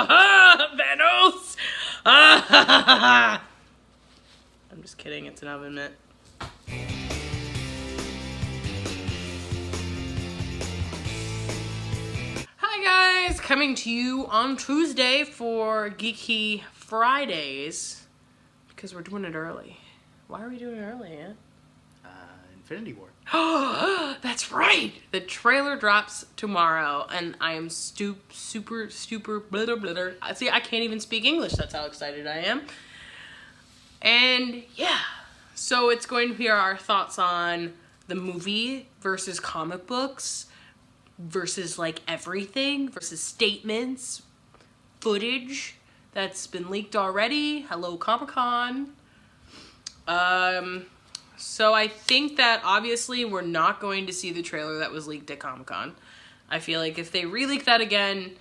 Thanos! I'm just kidding, it's an oven mitt. Hi guys, coming to you on Tuesday for Geeky Fridays. Because we're doing it early. Why are we doing it early, Ant? Infinity War. That's right! The trailer drops tomorrow, and I am super blah, blah, blah. See, I can't even speak English, that's how excited I am. And yeah, so it's going to be our thoughts on the movie versus comic books versus like everything versus statements, footage that's been leaked already. Hello, Comic-Con. So I think that obviously we're not going to see the trailer that was leaked at Comic-Con. I feel like if they re-leak that again,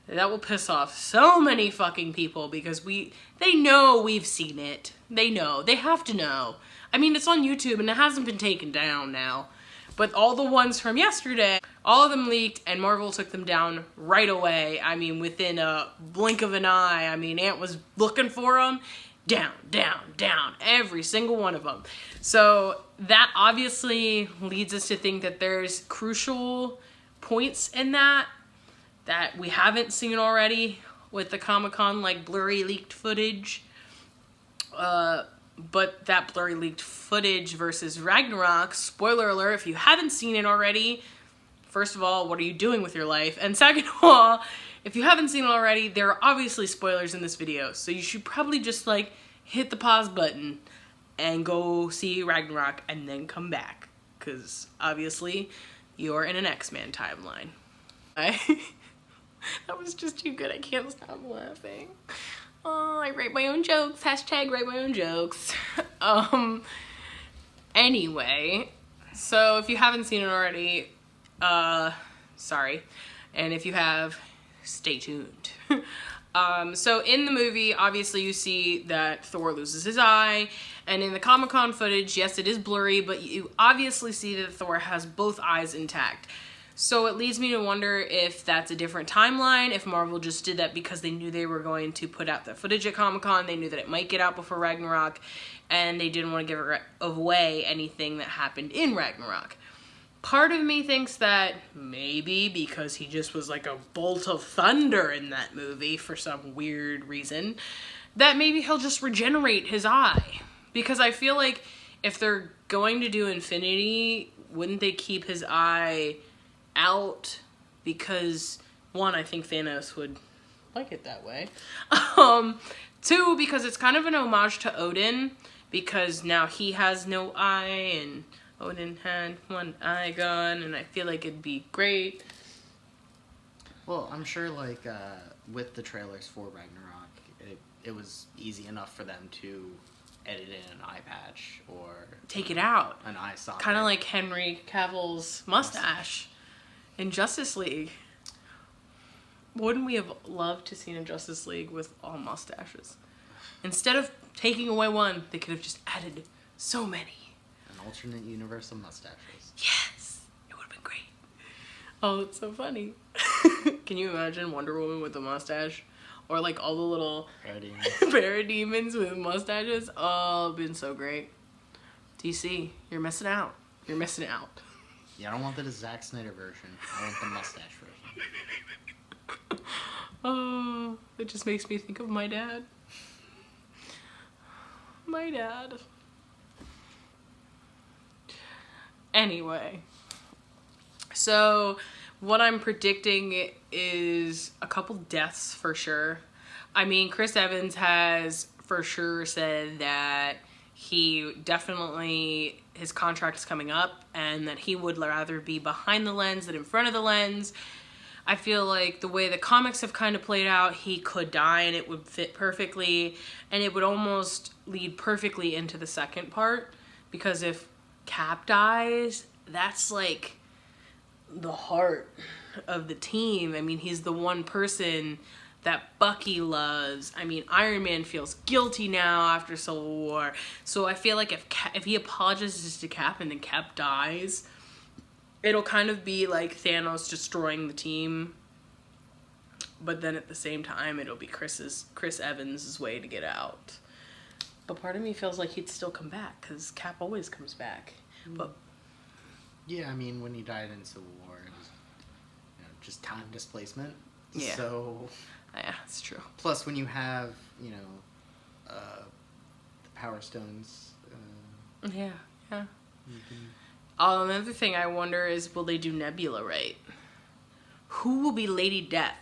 that will piss off so many fucking people because they know we've seen it. They know. They have to know. I mean, it's on YouTube and it hasn't been taken down now. But all the ones from yesterday, all of them leaked and Marvel took them down right away. I mean, within a blink of an eye. I mean, Ant was looking for them. Down, down, down. Every single one of them. So that obviously leads us to think that there's crucial points in that we haven't seen already with the Comic-Con, like blurry leaked footage. But that blurry leaked footage versus Ragnarok, spoiler alert, if you haven't seen it already, first of all, what are you doing with your life? And second of all, if you haven't seen it already, there are obviously spoilers in this video. So you should probably just like hit the pause button and go see Ragnarok and then come back. Because obviously you're in an X-Men timeline. That was just too good. I can't stop laughing. Oh, I write my own jokes. Hashtag write my own jokes. Anyway, so if you haven't seen it already, sorry. And if you have, stay tuned. So in the movie, obviously you see that Thor loses his eye. And in the Comic-Con footage, yes, it is blurry, but you obviously see that Thor has both eyes intact. So it leads me to wonder if that's a different timeline, if Marvel just did that because they knew they were going to put out the footage at Comic-Con, they knew that it might get out before Ragnarok, and they didn't want to give away anything that happened in Ragnarok. Part of me thinks that maybe because he just was like a bolt of thunder in that movie for some weird reason, that maybe he'll just regenerate his eye. Because I feel like if they're going to do Infinity, wouldn't they keep his eye out? Because one, I think Thanos would like it that way. Two, because it's kind of an homage to Odin, because now he has no eye and Odin had one eye gone, and I feel like it'd be great. Well, I'm sure like with the trailers for Ragnarok, it was easy enough for them to edit in an eye patch or take it out. An eye socket. Kind of like Henry Cavill's mustache in Justice League. Wouldn't we have loved to see a Justice League with all mustaches? Instead of taking away one, they could have just added so many. An alternate universe of mustaches. Yes! It would have been great. Oh, it's so funny. Can you imagine Wonder Woman with a mustache? Or like all the little parademons with mustaches? Oh, it'd been so great. DC, you're missing out. You're missing out. Yeah, I don't want the Zack Snyder version. I want the mustache version. Oh, it just makes me think of my dad. My dad. Anyway. So, what I'm predicting is a couple deaths for sure. I mean, Chris Evans has for sure said that he definitely, his contract is coming up and that he would rather be behind the lens than in front of the lens. I feel like the way the comics have kind of played out, he could die and it would fit perfectly, and it would almost lead perfectly into the second part, because if Cap dies, that's like the heart of the team. I mean, he's the one person that Bucky loves. I mean, Iron Man feels guilty now after Civil War. So I feel like if he apologizes to Cap and then Cap dies, it'll kind of be like Thanos destroying the team but then at the same time, it'll be Chris Evans' way to get out. But part of me feels like he'd still come back, because Cap always comes back. But yeah, I mean, when he died in Civil War, it was just time displacement. Yeah. So yeah, it's true. Plus, when you have the Power Stones. Yeah. Another thing I wonder is, will they do Nebula right? Who will be Lady Death?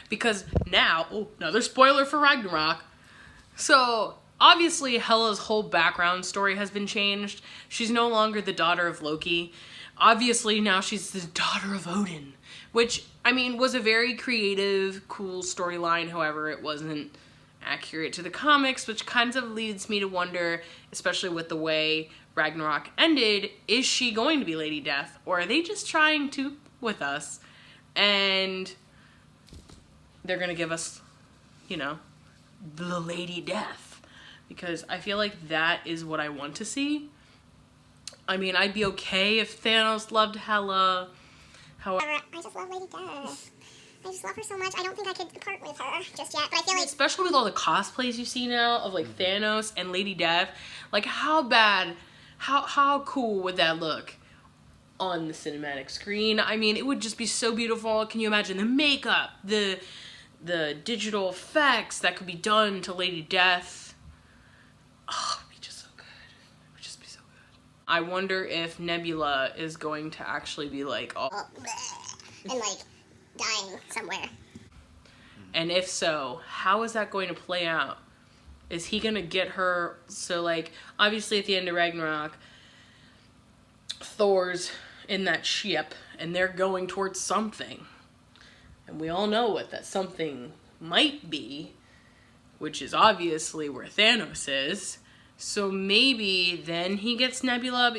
Because now, another spoiler for Ragnarok. So, obviously, Hela's whole background story has been changed. She's no longer the daughter of Loki. Obviously, now she's the daughter of Odin. Which, I mean, was a very creative, cool storyline. However, it wasn't accurate to the comics, which kind of leads me to wonder, especially with the way Ragnarok ended, is she going to be Lady Death? Or are they just trying to with us? And they're going to give us, the Lady Death. Because I feel like that is what I want to see. I mean, I'd be okay if Thanos loved Hela. However, I just love Lady Death. I just love her so much. I don't think I could part with her just yet, but I feel like... Especially with all the cosplays you see now of, Thanos and Lady Death. How bad, how cool would that look on the cinematic screen? I mean, it would just be so beautiful. Can you imagine the makeup, the digital effects that could be done to Lady Death? Oh, it'd be just so good. It would just be so good. I wonder if Nebula is going to actually be and dying somewhere. And if so, how is that going to play out? Is he going to get her? So, obviously at the end of Ragnarok, Thor's in that ship, and they're going towards something. And we all know what that something might be, which is obviously where Thanos is. So maybe then he gets Nebula.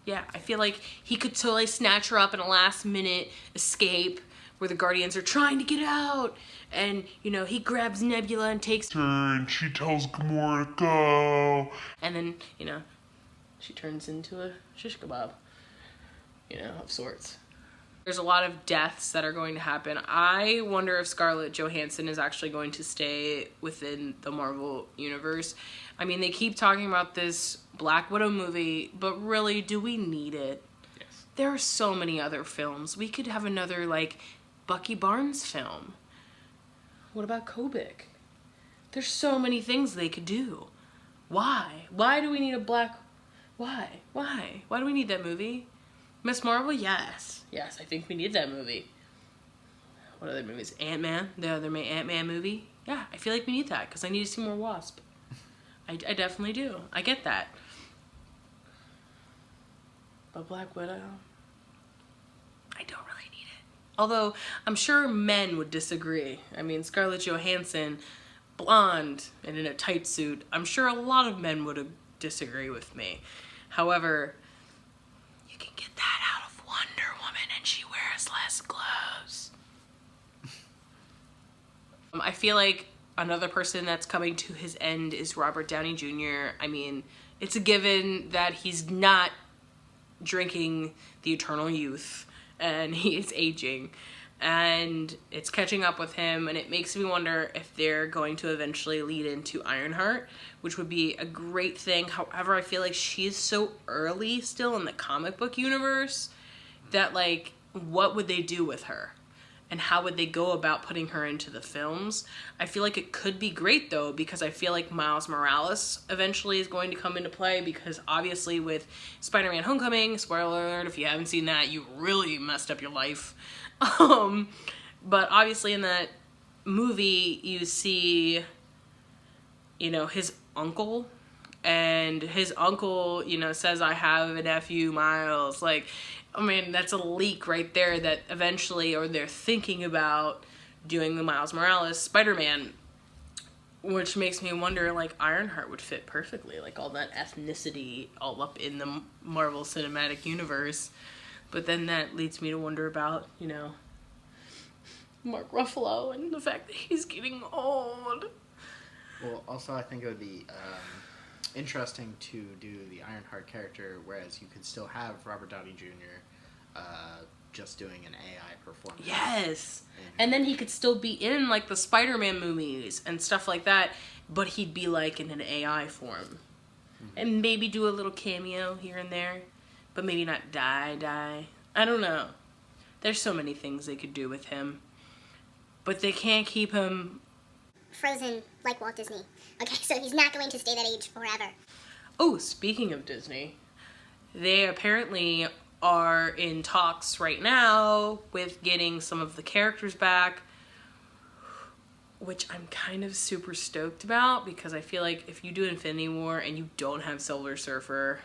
Yeah, I feel like he could totally snatch her up in a last-minute escape where the Guardians are trying to get out. And, he grabs Nebula and takes her, and she tells Gamora to go. And then, she turns into a shish kebab, of sorts. There's a lot of deaths that are going to happen. I wonder if Scarlett Johansson is actually going to stay within the Marvel Universe. I mean, they keep talking about this Black Widow movie, but really, do we need it? Yes. There are so many other films. We could have another, Bucky Barnes film. What about Kobik? There's so many things they could do. Why? Why do we need a black... Why? Why do we need that movie? Miss Marvel? Yes, I think we need that movie. What other movies? Ant-Man, the other Ant-Man movie. Yeah, I feel like we need that because I need to see more Wasp. I definitely do. I get that. But Black Widow, I don't really need it. Although, I'm sure men would disagree. I mean, Scarlett Johansson, blonde, and in a tight suit, I'm sure a lot of men would disagree with me. However, you can get that out of Wonder Woman and she wears less clothes. I feel like another person that's coming to his end is Robert Downey Jr. I mean, it's a given that he's not drinking the eternal youth and he is aging and it's catching up with him, and it makes me wonder if they're going to eventually lead into Ironheart, which would be a great thing. However, I feel like she's so early still in the comic book universe that what would they do with her? And how would they go about putting her into the films? I feel like it could be great, though, because I feel like Miles Morales eventually is going to come into play, because obviously with Spider-Man Homecoming, spoiler alert, if you haven't seen that, you really messed up your life. But obviously in that movie, you see, his uncle, and his uncle, says, I have a nephew, Miles, that's a leak right there that eventually, or they're thinking about doing the Miles Morales Spider-Man, which makes me wonder, Ironheart would fit perfectly, all that ethnicity all up in the Marvel Cinematic Universe. But then that leads me to wonder about, Mark Ruffalo and the fact that he's getting old. Well, also I think it would be interesting to do the Ironheart character, whereas you could still have Robert Downey Jr. just doing an AI performance. Yes. And then he could still be in, like, the Spider-Man movies and stuff like that, but he'd be, like, in an AI form. And maybe do a little cameo here and there, but maybe not die. I don't know. There's so many things they could do with him. But they can't keep him... frozen like Walt Disney. Okay, so he's not going to stay that age forever. Oh, speaking of Disney, they apparently are in talks right now with getting some of the characters back, which I'm kind of super stoked about, because I feel like if you do Infinity War and you don't have Silver Surfer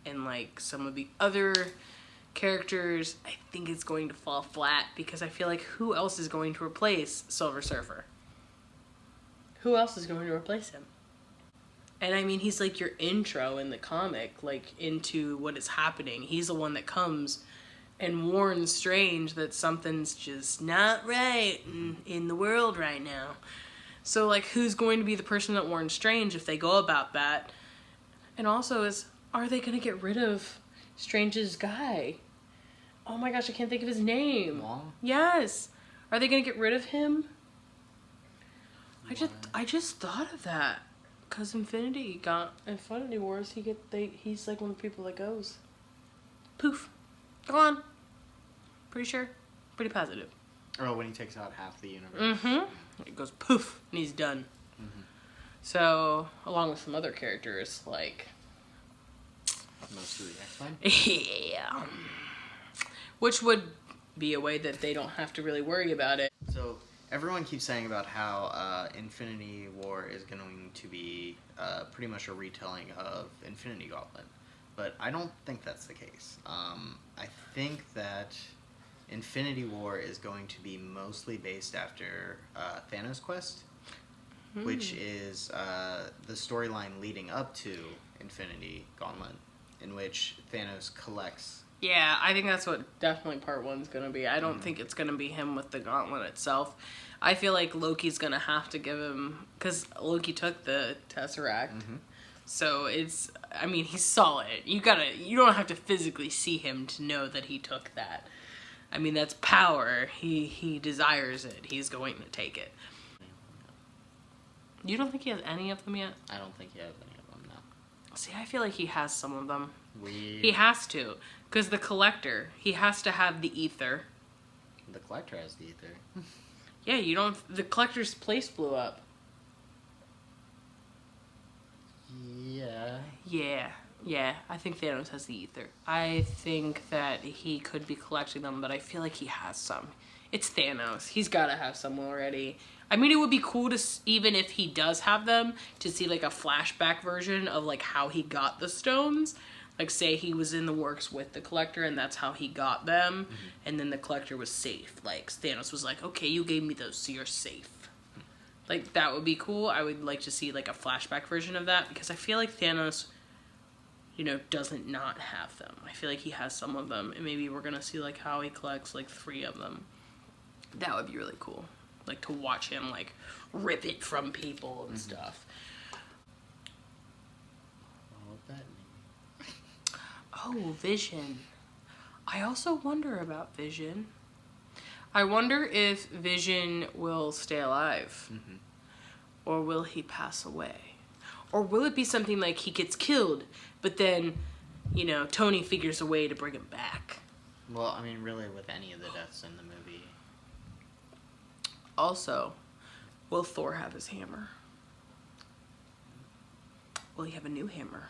and like some of the other characters, I think it's going to fall flat, because I feel like who else is going to replace Silver Surfer? Who else is going to replace him? And I mean, he's like your intro in the comic, like into what is happening. He's the one that comes and warns Strange that something's just not right in the world right now. So like, who's going to be the person that warns Strange if they go about that? And also, are they going to get rid of Strange's guy? Oh my gosh, I can't think of his name. Wong? Yes. Are they going to get rid of him? I just thought of that. Cause Infinity Wars, he's like one of the people that goes, poof, gone. Pretty sure, pretty positive. Oh, when he takes out half the universe. It goes poof, and he's done. So, along with some other characters, like Most of the X-Men. yeah, which would be a way that they don't have to really worry about it. So everyone keeps saying about how Infinity War is going to be pretty much a retelling of Infinity Gauntlet, but I don't think that's the case. I think that Infinity War is going to be mostly based after Thanos Quest, which is the storyline leading up to Infinity Gauntlet, in which Thanos collects... Yeah, I think that's what definitely part one's gonna be. I don't think it's gonna be him with the gauntlet itself. I feel like Loki's gonna have to give him, because Loki took the Tesseract, so I mean, he saw it. You don't have to physically see him to know that he took that. I mean, that's power. He desires it. He's going to take it. You don't think he has any of them yet? I don't think he has any of them, no. See, I feel like he has some of them. Weird. He has to. Because the Collector, he has to have the ether. The Collector has the ether. Yeah, the Collector's place blew up. Yeah. Yeah, I think Thanos has the ether. I think that he could be collecting them, but I feel like he has some. It's Thanos. He's got to have some already. I mean, it would be cool to, even if he does have them, to see like a flashback version of like how he got the stones. Like, say he was in the works with the Collector and that's how he got them, and then the Collector was safe. Like, Thanos was like, okay, you gave me those, so you're safe. Like, that would be cool. I would like to see like a flashback version of that, because I feel like Thanos, doesn't not have them. I feel like he has some of them, and maybe we're gonna see like how he collects like 3 of them. That would be really cool. Like, to watch him like rip it from people and stuff. What would that mean? Oh, Vision. I also wonder about Vision. I wonder if Vision will stay alive. Or will he pass away? Or will it be something like he gets killed, but then, Tony figures a way to bring him back? Well, I mean, really, with any of the deaths in the movie. Also, will Thor have his hammer? Will he have a new hammer?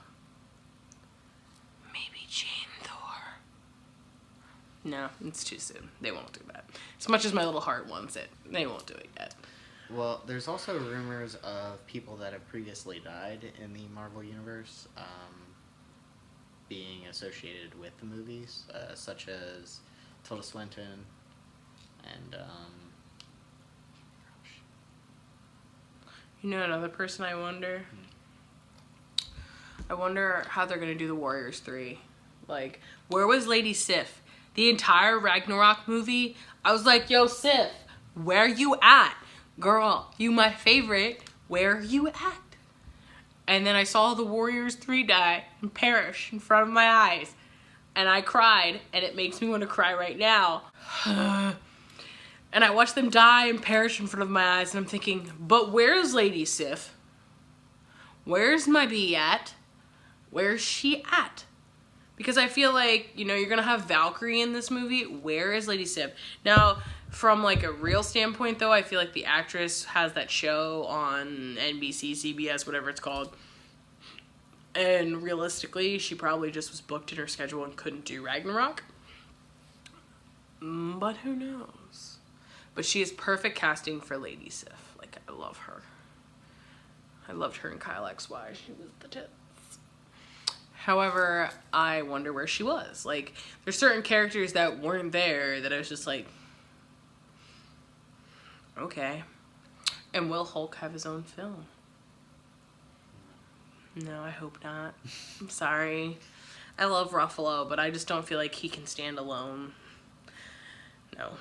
Maybe Jane Thor. No, it's too soon. They won't do that. As much as my little heart wants it, they won't do it yet. Well, there's also rumors of people that have previously died in the Marvel Universe being associated with the movies, such as Tilda Swinton and... Another person I wonder? I wonder how they're going to do the Warriors 3. Like, where was Lady Sif? The entire Ragnarok movie, I was like, yo, Sif, where you at? Girl, you my favorite. Where you at? And then I saw the Warriors 3 die and perish in front of my eyes. and I cried, and it makes me want to cry right now. And I watched them die and perish in front of my eyes, and I'm thinking, but where's Lady Sif? Where's my bee at? Where's she at? Because I feel like, you know, you're gonna have Valkyrie in this movie. Where is Lady Sif? Now, from like a real standpoint though, I feel like the actress has that show on NBC, CBS, whatever it's called. And realistically, she probably just was booked in her schedule and couldn't do Ragnarok. But who knows? But she is perfect casting for Lady Sif. Like, I love her. I loved her in Kyle XY. She was the tits. However, I wonder where she was. Like, there's certain characters that weren't there that I was just like, okay. And will Hulk have his own film? No, I hope not. I'm sorry. I love Ruffalo, but I just don't feel like he can stand alone. No.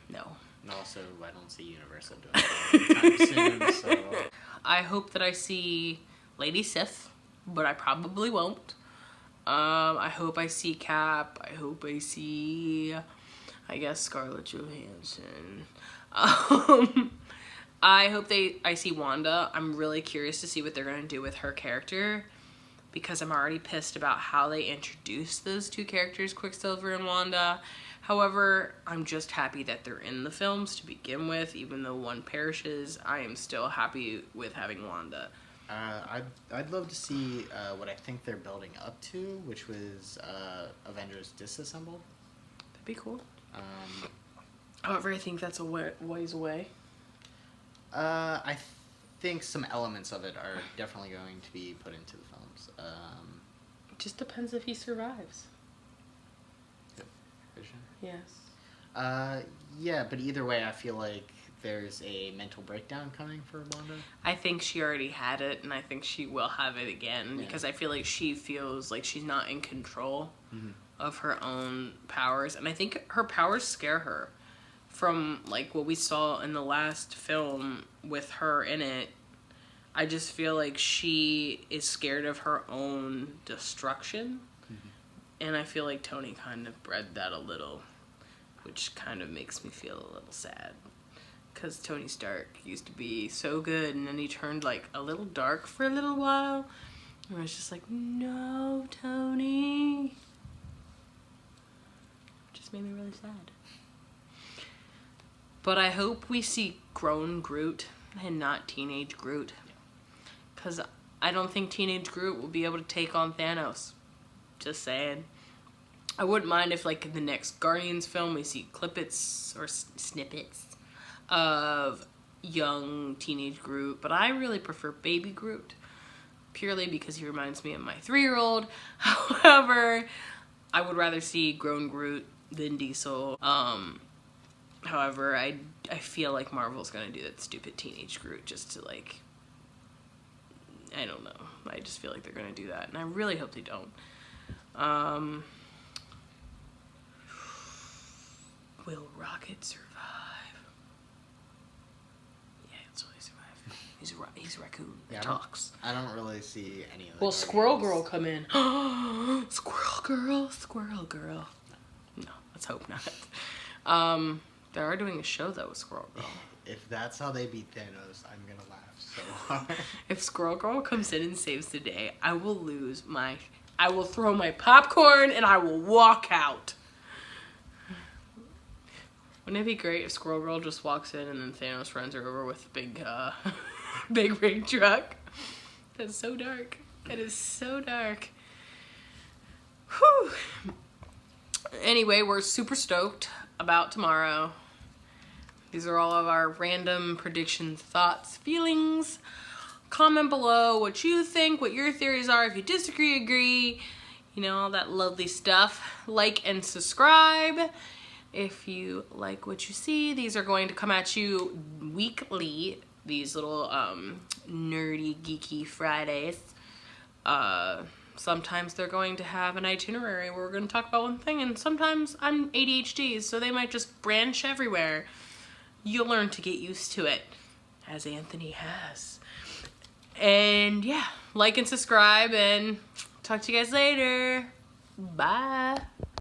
No. And also, I don't see Universal doing it anytime soon, so... I hope that I see Lady Sif, but I probably won't. I hope I see Cap. I hope I see, I guess, Scarlett Johansson. I hope I see Wanda. I'm really curious to see what they're going to do with her character, because I'm already pissed about how they introduced those two characters, Quicksilver and Wanda. However, I'm just happy that they're in the films to begin with. Even though one perishes, I am still happy with having Wanda. I'd love to see what I think they're building up to, which was Avengers Disassembled. That'd be cool. However, I think that's a ways away. I think some elements of it are definitely going to be put into the films. It just depends if he survives. Vision? Yes. Yeah, but either way, I feel like there's a mental breakdown coming for Wanda. I think she already had it, and I think she will have it again, because I feel like she feels like she's not in control of her own powers, and I think her powers scare her. From like what we saw in the last film with her in it, I just feel like she is scared of her own destruction. And I feel like Tony kind of bred that a little, which kind of makes me feel a little sad. Because Tony Stark used to be so good, and then he turned like a little dark for a little while. And I was just like, no, Tony. It just made me really sad. But I hope we see grown Groot and not teenage Groot. Because I don't think teenage Groot will be able to take on Thanos. Just saying. I wouldn't mind if, like, in the next Guardians film, we see clippets or snippets of young teenage Groot. But I really prefer baby Groot. Purely because he reminds me of my 3-year-old. However, I would rather see grown Groot than Diesel. However, I feel like Marvel's gonna do that stupid teenage Groot just to, like, I don't know. I just feel like they're gonna do that, and I really hope they don't. Will Rocket survive? Yeah, he'll totally survive. He's a raccoon. Yeah, talks. I don't really see any of the Will Squirrel Girl come in? Squirrel Girl. No, let's hope not. They are doing a show though with Squirrel Girl. If that's how they beat Thanos, I'm gonna laugh so hard. If Squirrel Girl comes in and saves the day, I will throw my popcorn and I will walk out. Wouldn't it be great if Squirrel Girl just walks in and then Thanos runs her over with a big, big rig truck? That's so dark. That is so dark. Whew. Anyway, we're super stoked about tomorrow. These are all of our random predictions, thoughts, feelings. Comment below what you think, what your theories are. If you disagree, agree, you know, all that lovely stuff. Like and subscribe if you like what you see. These are going to come at you weekly. These little nerdy, geeky Fridays. Sometimes they're going to have an itinerary where we're going to talk about one thing, and sometimes I'm ADHD, so they might just branch everywhere. You'll learn to get used to it, as Anthony has. And yeah, like and subscribe, and talk to you guys later. Bye.